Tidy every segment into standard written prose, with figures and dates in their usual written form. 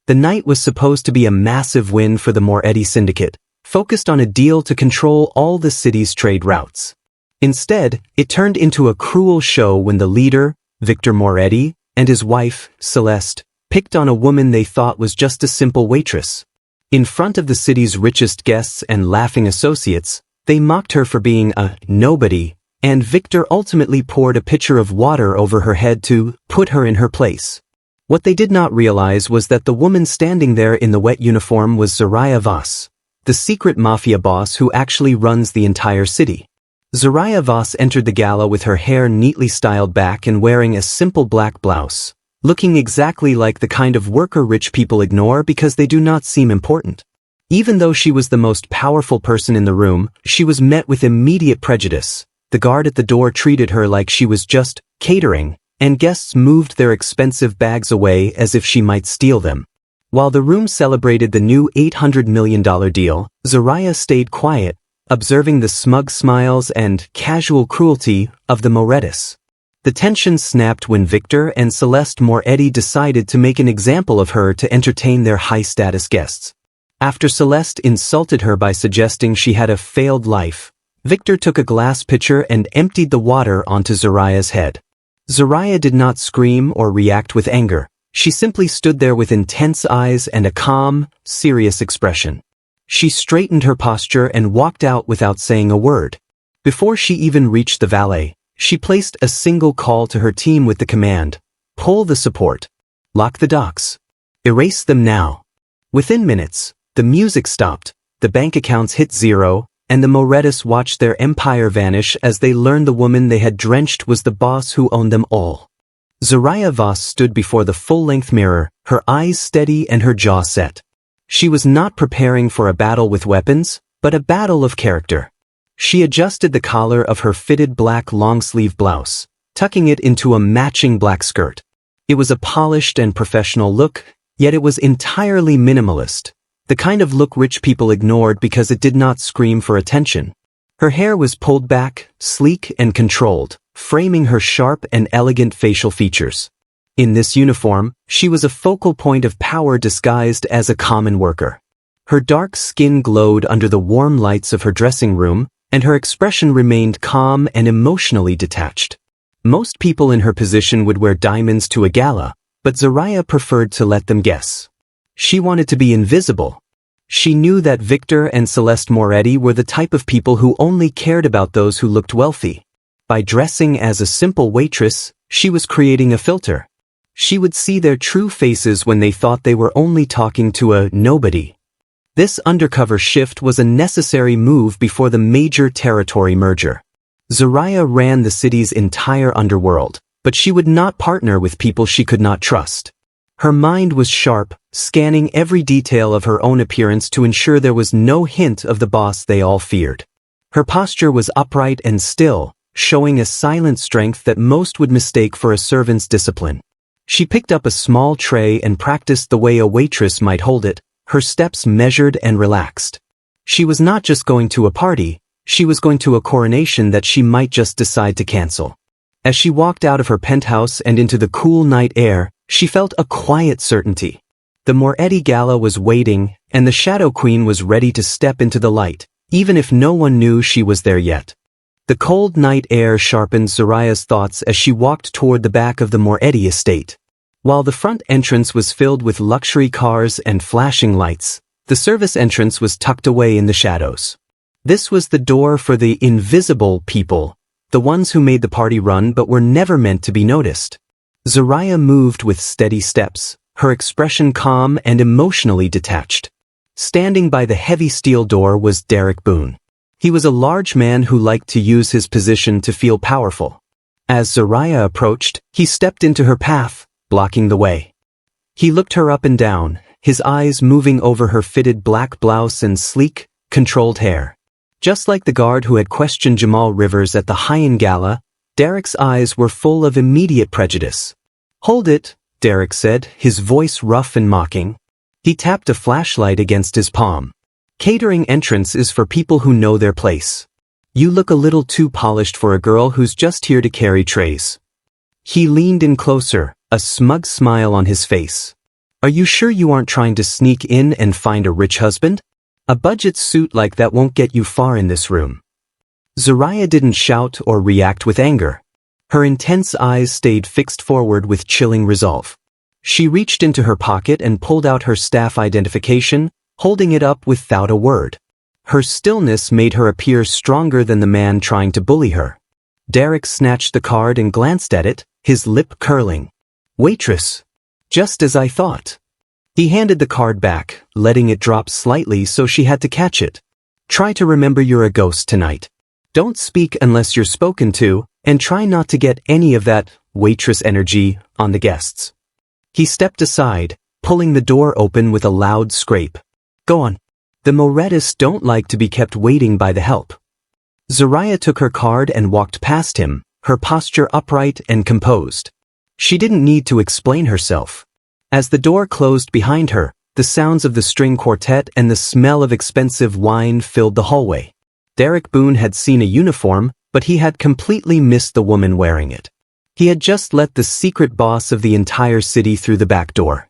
The night was supposed to be a massive win for the Moretti Syndicate, focused on a deal to control all the city's trade routes. Instead, it turned into a cruel show when the leader, Victor Moretti, and his wife, Celeste, picked on a woman they thought was just a simple waitress. In front of the city's richest guests and laughing associates, they mocked her for being a nobody, and Victor ultimately poured a pitcher of water over her head to put her in her place. What they did not realize was that the woman standing there in the wet uniform was Zariah Voss, the secret Mafia boss who actually runs the entire city. Zariah Voss entered the gala with her hair neatly styled back and wearing a simple black blouse, looking exactly like the kind of worker rich people ignore because they do not seem important. Even though she was the most powerful person in the room, she was met with immediate prejudice. The guard at the door treated her like she was just catering, and guests moved their expensive bags away as if she might steal them. While the room celebrated the new $800 million deal, Zariah stayed quiet, observing the smug smiles and casual cruelty of the Morettis. The tension snapped when Victor and Celeste Moretti decided to make an example of her to entertain their high-status guests. After Celeste insulted her by suggesting she had a failed life, Victor took a glass pitcher and emptied the water onto Zariah's head. Zariah did not scream or react with anger. She simply stood there with intense eyes and a calm, serious expression. She straightened her posture and walked out without saying a word. Before she even reached the valet, she placed a single call to her team with the command, "Pull the support. Lock the docks. Erase them now." Within minutes, the music stopped, the bank accounts hit zero, and the Morettis watched their empire vanish as they learned the woman they had drenched was the boss who owned them all. Zariah Voss stood before the full-length mirror, her eyes steady and her jaw set. She was not preparing for a battle with weapons, but a battle of character. She adjusted the collar of her fitted black long-sleeve blouse, tucking it into a matching black skirt. It was a polished and professional look, yet it was entirely minimalist, the kind of look rich people ignored because it did not scream for attention. Her hair was pulled back, sleek and controlled, framing her sharp and elegant facial features. In this uniform, she was a focal point of power disguised as a common worker. Her dark skin glowed under the warm lights of her dressing room, and her expression remained calm and emotionally detached. Most people in her position would wear diamonds to a gala, but Zariah preferred to let them guess. She wanted to be invisible. She knew that Victor and Celeste Moretti were the type of people who only cared about those who looked wealthy. By dressing as a simple waitress, she was creating a filter. She would see their true faces when they thought they were only talking to a nobody. This undercover shift was a necessary move before the major territory merger. Zariah ran the city's entire underworld, but she would not partner with people she could not trust. Her mind was sharp, scanning every detail of her own appearance to ensure there was no hint of the boss they all feared. Her posture was upright and still, showing a silent strength that most would mistake for a servant's discipline. She picked up a small tray and practiced the way a waitress might hold it, her steps measured and relaxed. She was not just going to a party, she was going to a coronation that she might just decide to cancel. As she walked out of her penthouse and into the cool night air, she felt a quiet certainty. The Moretti Gala was waiting, and the Shadow Queen was ready to step into the light, even if no one knew she was there yet. The cold night air sharpened Zariah's thoughts as she walked toward the back of the Moretti estate. While the front entrance was filled with luxury cars and flashing lights, the service entrance was tucked away in the shadows. This was the door for the invisible people, the ones who made the party run but were never meant to be noticed. Zariah moved with steady steps, her expression calm and emotionally detached. Standing by the heavy steel door was Derek Boone. He was a large man who liked to use his position to feel powerful. As Zariah approached, he stepped into her path, blocking the way. He looked her up and down, his eyes moving over her fitted black blouse and sleek, controlled hair. Just like the guard who had questioned Jamal Rivers at the high-end gala, Derek's eyes were full of immediate prejudice. "Hold it," Derek said, his voice rough and mocking. He tapped a flashlight against his palm. "Catering entrance is for people who know their place. You look a little too polished for a girl who's just here to carry trays." He leaned in closer, a smug smile on his face. Are you sure you aren't trying to sneak in and find a rich husband? A budget suit like that won't get you far in this room. Zariah didn't shout or react with anger. Her intense eyes stayed fixed forward with chilling resolve. She reached into her pocket and pulled out her staff identification, holding it up without a word. Her stillness made her appear stronger than the man trying to bully her. Derek snatched the card and glanced at it, his lip curling. Waitress. Just as I thought. He handed the card back, letting it drop slightly so she had to catch it. Try to remember you're a ghost tonight. Don't speak unless you're spoken to, and try not to get any of that waitress energy on the guests. He stepped aside, pulling the door open with a loud scrape. Go on. The Morettis don't like to be kept waiting by the help. Zariah took her card and walked past him, her posture upright and composed. She didn't need to explain herself. As the door closed behind her, the sounds of the string quartet and the smell of expensive wine filled the hallway. Derek Boone had seen a uniform, but he had completely missed the woman wearing it. He had just let the secret boss of the entire city through the back door.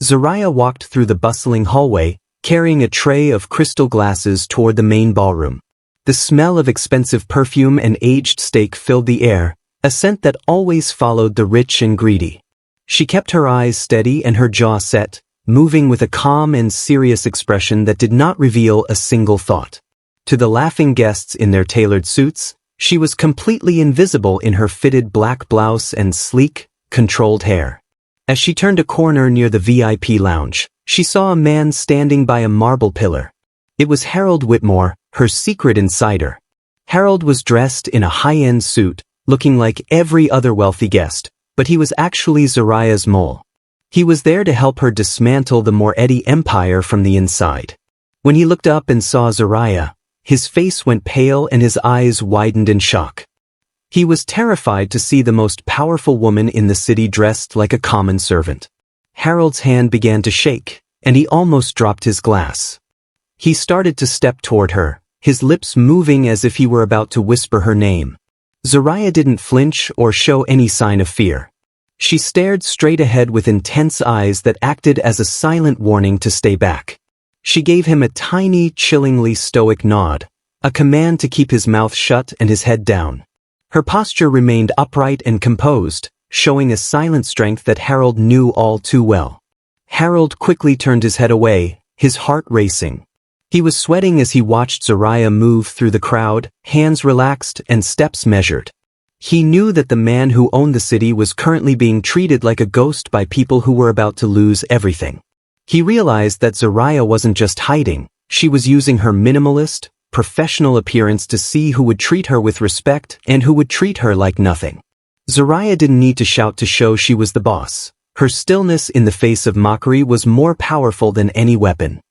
Zariah walked through the bustling hallway, carrying a tray of crystal glasses toward the main ballroom. The smell of expensive perfume and aged steak filled the air, a scent that always followed the rich and greedy. She kept her eyes steady and her jaw set, moving with a calm and serious expression that did not reveal a single thought. To the laughing guests in their tailored suits, she was completely invisible in her fitted black blouse and sleek, controlled hair. As she turned a corner near the VIP lounge, she saw a man standing by a marble pillar. It was Harold Whitmore, her secret insider. Harold was dressed in a high-end suit, looking like every other wealthy guest, but he was actually Zariah's mole. He was there to help her dismantle the Moretti empire from the inside. When he looked up and saw Zariah, his face went pale and his eyes widened in shock. He was terrified to see the most powerful woman in the city dressed like a common servant. Harold's hand began to shake, and he almost dropped his glass. He started to step toward her, his lips moving as if he were about to whisper her name. Zariah didn't flinch or show any sign of fear. She stared straight ahead with intense eyes that acted as a silent warning to stay back. She gave him a tiny, chillingly stoic nod, a command to keep his mouth shut and his head down. Her posture remained upright and composed, showing a silent strength that Harold knew all too well. Harold quickly turned his head away, his heart racing. He was sweating as he watched Zariah move through the crowd, hands relaxed and steps measured. He knew that the man who owned the city was currently being treated like a ghost by people who were about to lose everything. He realized that Zariah wasn't just hiding, she was using her minimalist, professional appearance to see who would treat her with respect and who would treat her like nothing. Zariah didn't need to shout to show she was the boss. Her stillness in the face of mockery was more powerful than any weapon.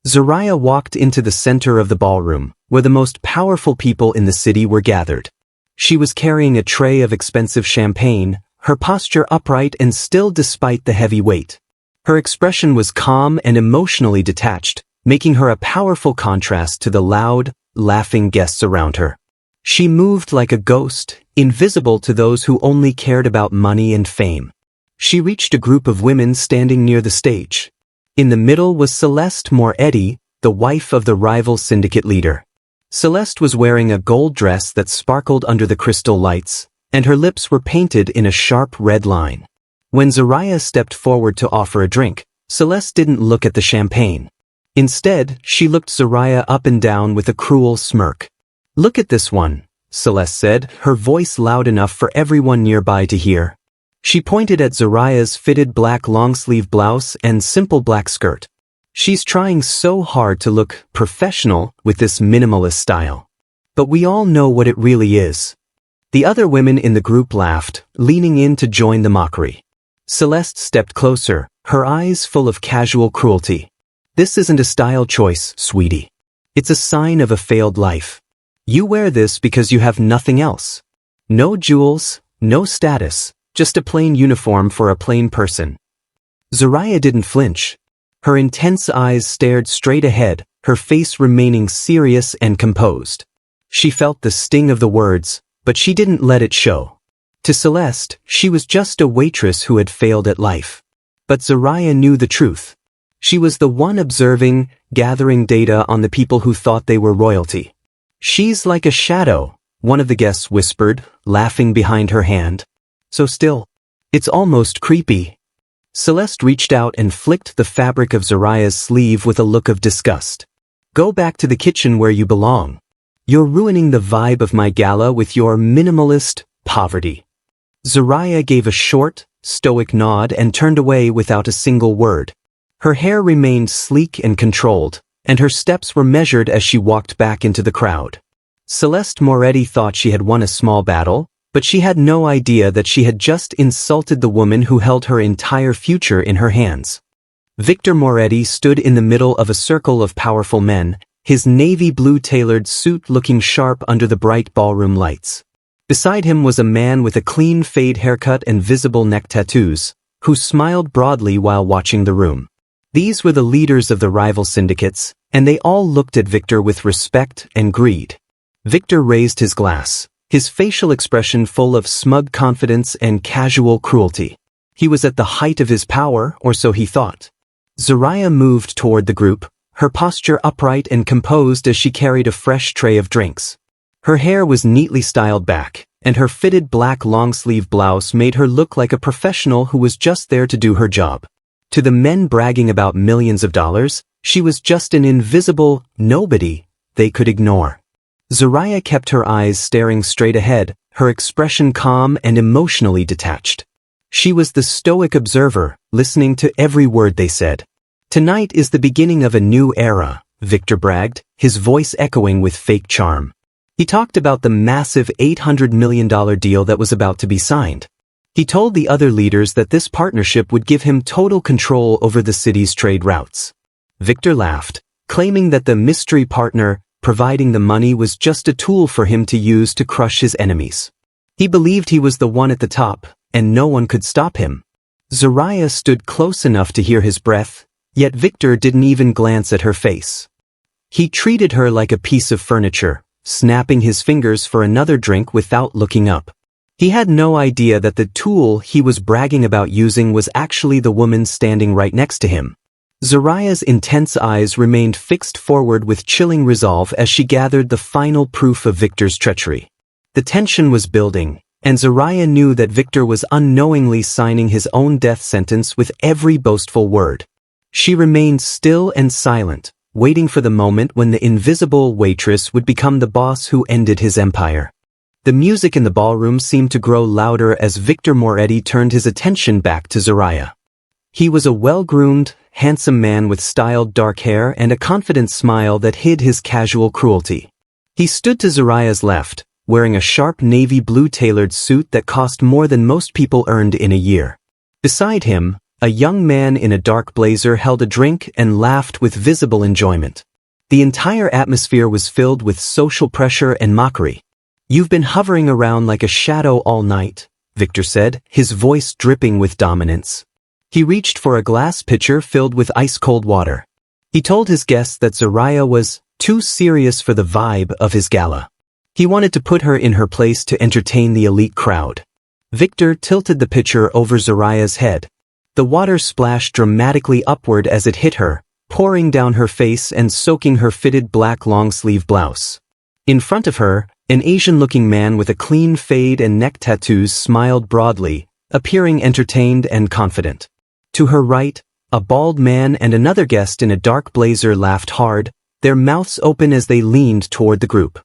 Zariah walked into the center of the ballroom, where the most powerful people in the city were gathered. She was carrying a tray of expensive champagne, her posture upright and still despite the heavy weight. Her expression was calm and emotionally detached, making her a powerful contrast to the loud, laughing guests around her. She moved like a ghost, invisible to those who only cared about money and fame. She reached a group of women standing near the stage. In the middle was Celeste Moretti, the wife of the rival syndicate leader. Celeste was wearing a gold dress that sparkled under the crystal lights, and her lips were painted in a sharp red line. When Zariah stepped forward to offer a drink, Celeste didn't look at the champagne. Instead, she looked Zariah up and down with a cruel smirk. "Look at this one," Celeste said, her voice loud enough for everyone nearby to hear. She pointed at Zariah's fitted black long-sleeve blouse and simple black skirt. "She's trying so hard to look professional with this minimalist style. But we all know what it really is." The other women in the group laughed, leaning in to join the mockery. Celeste stepped closer, her eyes full of casual cruelty. "This isn't a style choice, sweetie. It's a sign of a failed life. You wear this because you have nothing else. No jewels, no status, just a plain uniform for a plain person." Zariah didn't flinch. Her intense eyes stared straight ahead, her face remaining serious and composed. She felt the sting of the words, but she didn't let it show. To Celeste, she was just a waitress who had failed at life. But Zariah knew the truth. She was the one observing, gathering data on the people who thought they were royalty. "She's like a shadow," one of the guests whispered, laughing behind her hand. "So still. It's almost creepy." Celeste reached out and flicked the fabric of Zariah's sleeve with a look of disgust. "Go back to the kitchen where you belong. You're ruining the vibe of my gala with your minimalist poverty." Zariah gave a short, stoic nod and turned away without a single word. Her hair remained sleek and controlled, and her steps were measured as she walked back into the crowd. Celeste Moretti thought she had won a small battle, but she had no idea that she had just insulted the woman who held her entire future in her hands. Victor Moretti stood in the middle of a circle of powerful men, his navy blue tailored suit looking sharp under the bright ballroom lights. Beside him was a man with a clean fade haircut and visible neck tattoos, who smiled broadly while watching the room. These were the leaders of the rival syndicates, and they all looked at Victor with respect and greed. Victor raised his glass, his facial expression full of smug confidence and casual cruelty. He was at the height of his power, or so he thought. Zariah moved toward the group, her posture upright and composed as she carried a fresh tray of drinks. Her hair was neatly styled back, and her fitted black long-sleeve blouse made her look like a professional who was just there to do her job. To the men bragging about millions of dollars, she was just an invisible nobody they could ignore. Zariah kept her eyes staring straight ahead, her expression calm and emotionally detached. She was the stoic observer, listening to every word they said. "Tonight is the beginning of a new era," Victor bragged, his voice echoing with fake charm. He talked about the massive $800 million deal that was about to be signed. He told the other leaders that this partnership would give him total control over the city's trade routes. Victor laughed, claiming that the mystery partner providing the money was just a tool for him to use to crush his enemies. He believed he was the one at the top, and no one could stop him. Zariah stood close enough to hear his breath, yet Victor didn't even glance at her face. He treated her like a piece of furniture, snapping his fingers for another drink without looking up. He had no idea that the tool he was bragging about using was actually the woman standing right next to him. Zariah's intense eyes remained fixed forward with chilling resolve as she gathered the final proof of Victor's treachery. The tension was building, and Zariah knew that Victor was unknowingly signing his own death sentence with every boastful word. She remained still and silent, waiting for the moment when the invisible waitress would become the boss who ended his empire. The music in the ballroom seemed to grow louder as Victor Moretti turned his attention back to Zariah. He was a well-groomed, handsome man with styled dark hair and a confident smile that hid his casual cruelty. He stood to Zariah's left, wearing a sharp navy blue tailored suit that cost more than most people earned in a year. Beside him, a young man in a dark blazer held a drink and laughed with visible enjoyment. The entire atmosphere was filled with social pressure and mockery. "You've been hovering around like a shadow all night," Victor said, his voice dripping with dominance. He reached for a glass pitcher filled with ice-cold water. He told his guests that Zariah was too serious for the vibe of his gala. He wanted to put her in her place to entertain the elite crowd. Victor tilted the pitcher over Zariah's head. The water splashed dramatically upward as it hit her, pouring down her face and soaking her fitted black long-sleeve blouse. In front of her, an Asian-looking man with a clean fade and neck tattoos smiled broadly, appearing entertained and confident. To her right, a bald man and another guest in a dark blazer laughed hard, their mouths open as they leaned toward the group.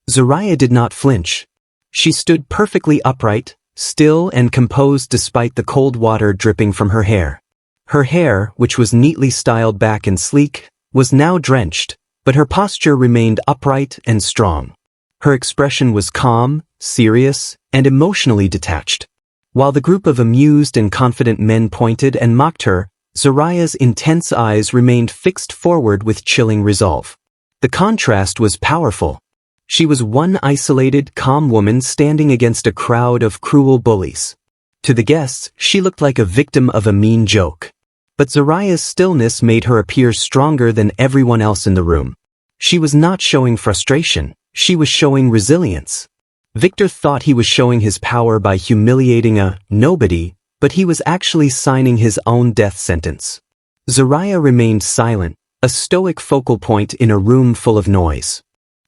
Zariah did not flinch. She stood perfectly upright, still and composed despite the cold water dripping from her hair. Her hair, which was neatly styled back and sleek, was now drenched, but her posture remained upright and strong. Her expression was calm, serious, and emotionally detached. While the group of amused and confident men pointed and mocked her, Zariah's intense eyes remained fixed forward with chilling resolve. The contrast was powerful. She was one isolated, calm woman standing against a crowd of cruel bullies. To the guests, she looked like a victim of a mean joke. But Zariah's stillness made her appear stronger than everyone else in the room. She was not showing frustration, she was showing resilience. Victor thought he was showing his power by humiliating a nobody, but he was actually signing his own death sentence. Zariah remained silent, a stoic focal point in a room full of noise.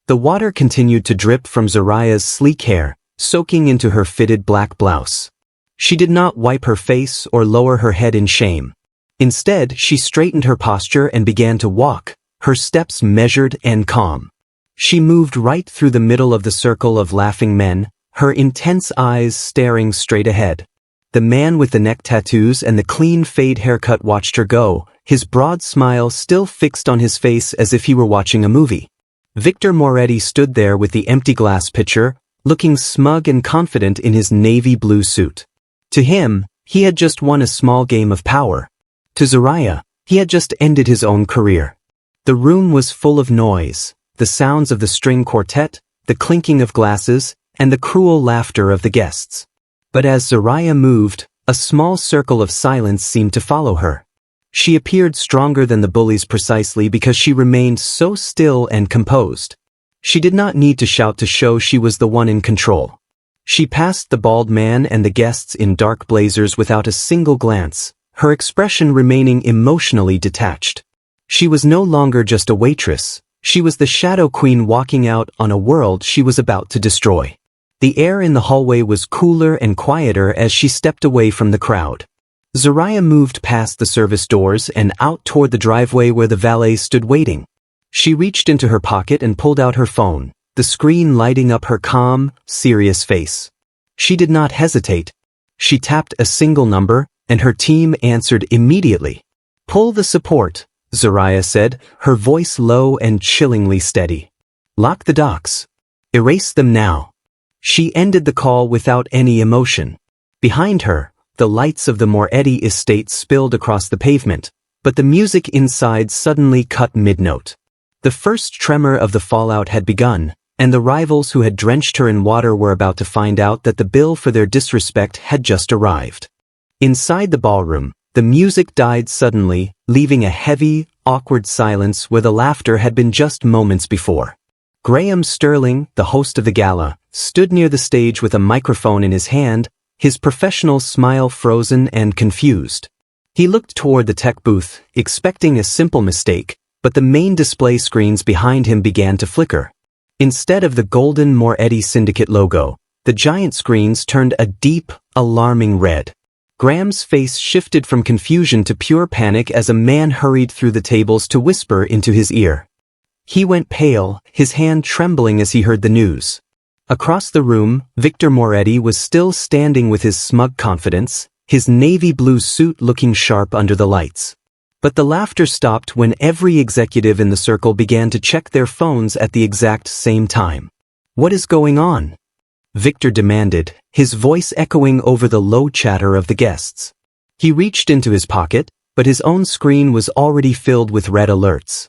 The water continued to drip from Zariah's sleek hair, soaking into her fitted black blouse. She did not wipe her face or lower her head in shame. Instead, she straightened her posture and began to walk, her steps measured and calm. She moved right through the middle of the circle of laughing men, her intense eyes staring straight ahead. The man with the neck tattoos and the clean fade haircut watched her go, his broad smile still fixed on his face as if he were watching a movie. Victor Moretti stood there with the empty glass pitcher, looking smug and confident in his navy blue suit. To him, he had just won a small game of power. To Zariah, he had just ended his own career. The room was full of noise, the sounds of the string quartet, the clinking of glasses, and the cruel laughter of the guests. But as Zariah moved, a small circle of silence seemed to follow her. She appeared stronger than the bullies precisely because she remained so still and composed. She did not need to shout to show she was the one in control. She passed the bald man and the guests in dark blazers without a single glance, her expression remaining emotionally detached. She was no longer just a waitress, she was the shadow queen walking out on a world she was about to destroy. The air in the hallway was cooler and quieter as she stepped away from the crowd. Zariah moved past the service doors and out toward the driveway where the valet stood waiting. She reached into her pocket and pulled out her phone, the screen lighting up her calm, serious face. She did not hesitate. She tapped a single number, and her team answered immediately. "Pull the support," Zariah said, her voice low and chillingly steady. "Lock the docks. Erase them now." She ended the call without any emotion. Behind her, the lights of the Moretti estate spilled across the pavement, but the music inside suddenly cut mid-note. The first tremor of the fallout had begun, and the rivals who had drenched her in water were about to find out that the bill for their disrespect had just arrived. Inside the ballroom, the music died suddenly, leaving a heavy, awkward silence where the laughter had been just moments before. Graham Sterling, the host of the gala, stood near the stage with a microphone in his hand, his professional smile frozen and confused. He looked toward the tech booth, expecting a simple mistake, but the main display screens behind him began to flicker. Instead of the golden Moretti Syndicate logo, the giant screens turned a deep, alarming red. Graham's face shifted from confusion to pure panic as a man hurried through the tables to whisper into his ear. He went pale, his hand trembling as he heard the news. Across the room, Victor Moretti was still standing with his smug confidence, his navy blue suit looking sharp under the lights. But the laughter stopped when every executive in the circle began to check their phones at the exact same time. "What is going on?" Victor demanded, his voice echoing over the low chatter of the guests. He reached into his pocket, but his own screen was already filled with red alerts.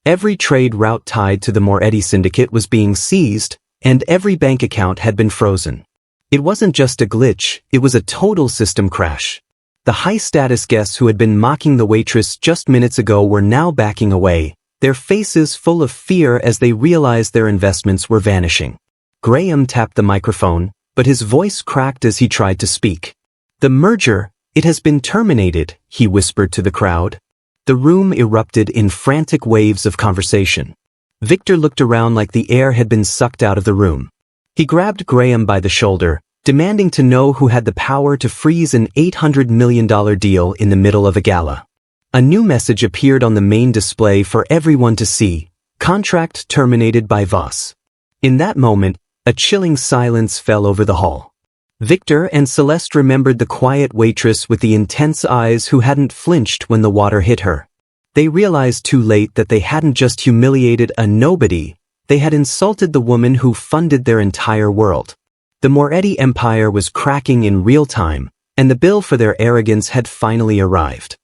Every trade route tied to the Moretti Syndicate was being seized, and every bank account had been frozen. It wasn't just a glitch, it was a total system crash. The high-status guests who had been mocking the waitress just minutes ago were now backing away, their faces full of fear as they realized their investments were vanishing. Graham tapped the microphone, but his voice cracked as he tried to speak. "The merger, it has been terminated," he whispered to the crowd. The room erupted in frantic waves of conversation. Victor looked around like the air had been sucked out of the room. He grabbed Graham by the shoulder, demanding to know who had the power to freeze an $800 million deal in the middle of a gala. A new message appeared on the main display for everyone to see: "Contract terminated by Voss." In that moment, a chilling silence fell over the hall. Victor and Celeste remembered the quiet waitress with the intense eyes who hadn't flinched when the water hit her. They realized too late that they hadn't just humiliated a nobody, they had insulted the woman who funded their entire world. The Moretti empire was cracking in real time, and the bill for their arrogance had finally arrived.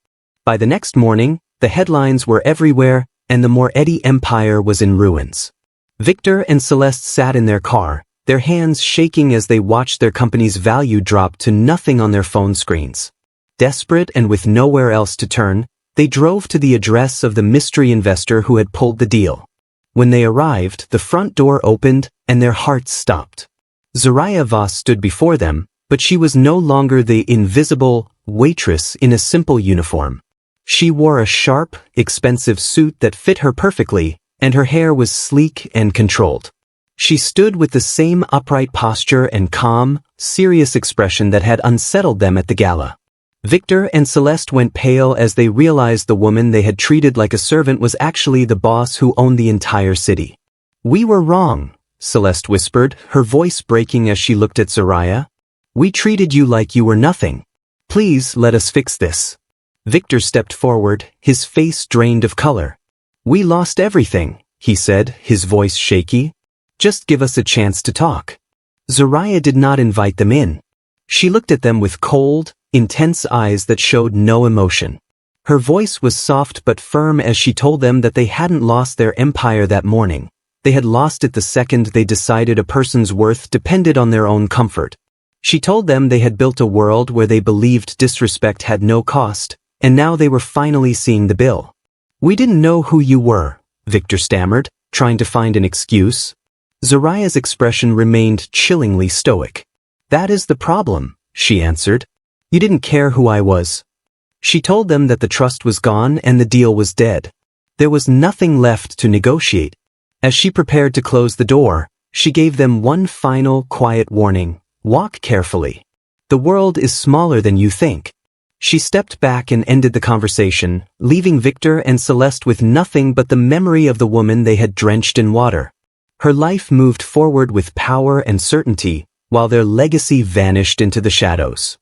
By the next morning, the headlines were everywhere, and the Moretti empire was in ruins. Victor and Celeste sat in their car, their hands shaking as they watched their company's value drop to nothing on their phone screens. Desperate and with nowhere else to turn, they drove to the address of the mystery investor who had pulled the deal. When they arrived, the front door opened, and their hearts stopped. Zariah Voss stood before them, But she was no longer the invisible waitress in a simple uniform. She wore a sharp, expensive suit that fit her perfectly, and her hair was sleek and controlled. She stood with the same upright posture and calm, serious expression that had unsettled them at the gala. Victor and Celeste went pale as they realized the woman they had treated like a servant was actually the boss who owned the entire city. "We were wrong," Celeste whispered, her voice breaking as she looked at Zariah. "We treated you like you were nothing. Please let us fix this." Victor stepped forward, his face drained of color. "We lost everything," he said, his voice shaky. "Just give us a chance to talk." Zariah did not invite them in. She looked at them with cold, intense eyes that showed no emotion. Her voice was soft but firm as she told them that they hadn't lost their empire that morning. They had lost it the second they decided a person's worth depended on their own comfort. She told them they had built a world where they believed disrespect had no cost, and now they were finally seeing the bill. "We didn't know who you were," Victor stammered, trying to find an excuse. Zariah's expression remained chillingly stoic. "That is the problem," she answered. "You didn't care who I was." She told them that the trust was gone and the deal was dead. There was nothing left to negotiate. As she prepared to close the door, she gave them one final, quiet warning: walk carefully. The world is smaller than you think. She stepped back and ended the conversation, leaving Victor and Celeste with nothing but the memory of the woman they had drenched in water. Her life moved forward with power and certainty, while their legacy vanished into the shadows.